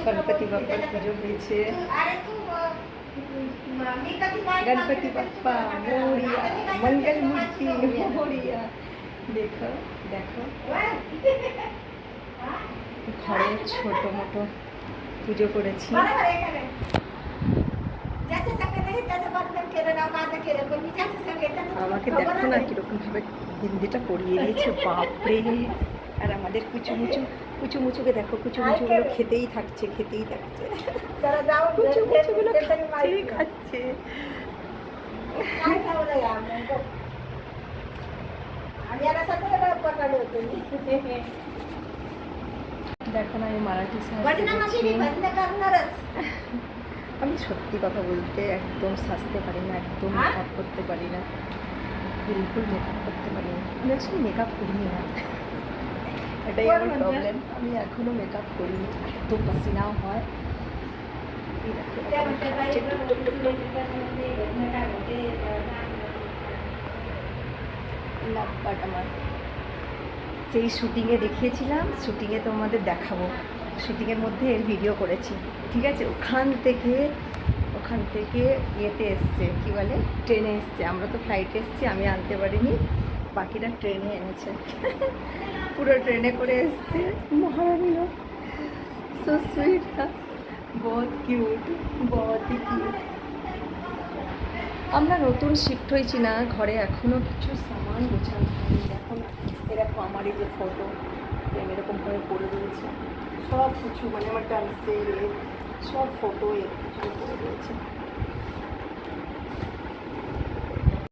गणपति बाप्पा पुजो হয়েছে। गणपति बाप्पा मोरिया, मंगल मूर्ति मोरिया। देखो देखो ঘরে ছোট মোটো পুজো করেছি। আমাকে দেখো না কিরকম ভাবে হিন্দিটা পড়িয়ে দিয়েছে, বাপরে। আর আমাদের কুচুমুচুকে দেখো, কুচুমুচুগুলো খেতেই থাকছে কুচুমুচুগুলো খাচ্ছে। দেখো না, আমি মারাঠি আমি সত্যি কথা বলতে একদম সাজতে পারি না, একদম মেকআপ করতে পারি না, বিলকুল মেকআপ করতে পারি না। আমি আসলে মেকআপ করিনি না, এটাই আমার প্রবলেম। আমি এখনও মেকআপ করিনি, এত পাসিনাও হয়। লাভবাট আমার যেই শ্যুটিংয়ে দেখিয়েছিলাম, শ্যুটিংয়ে তোমাদের দেখাবো, শ্যুটিংয়ের মধ্যে এর ভিডিও করেছি, ঠিক আছে। ওখান থেকে ইয়েতে এসছে, কী বলে, ট্রেনে এসছে। আমরা তো ফ্লাইটে এসছি, আমি আনতে পারিনি, বাকিরা ট্রেনে এনেছে। পুরো ট্রেনে করে এসছে মহারানী লোক। সো সুইট था, बहुत কিউট। আমরা নতুন শিফট হয়েছি না, ঘরে এখনও কিছু সামান গোছানো হয়নি। এখন এরকম আমার এই যে ফটো এরকমভাবে পড়ে রয়েছে, সব কিছু মানে আমার ডান্সের সব ফটো এরকম পড়ে রয়েছে।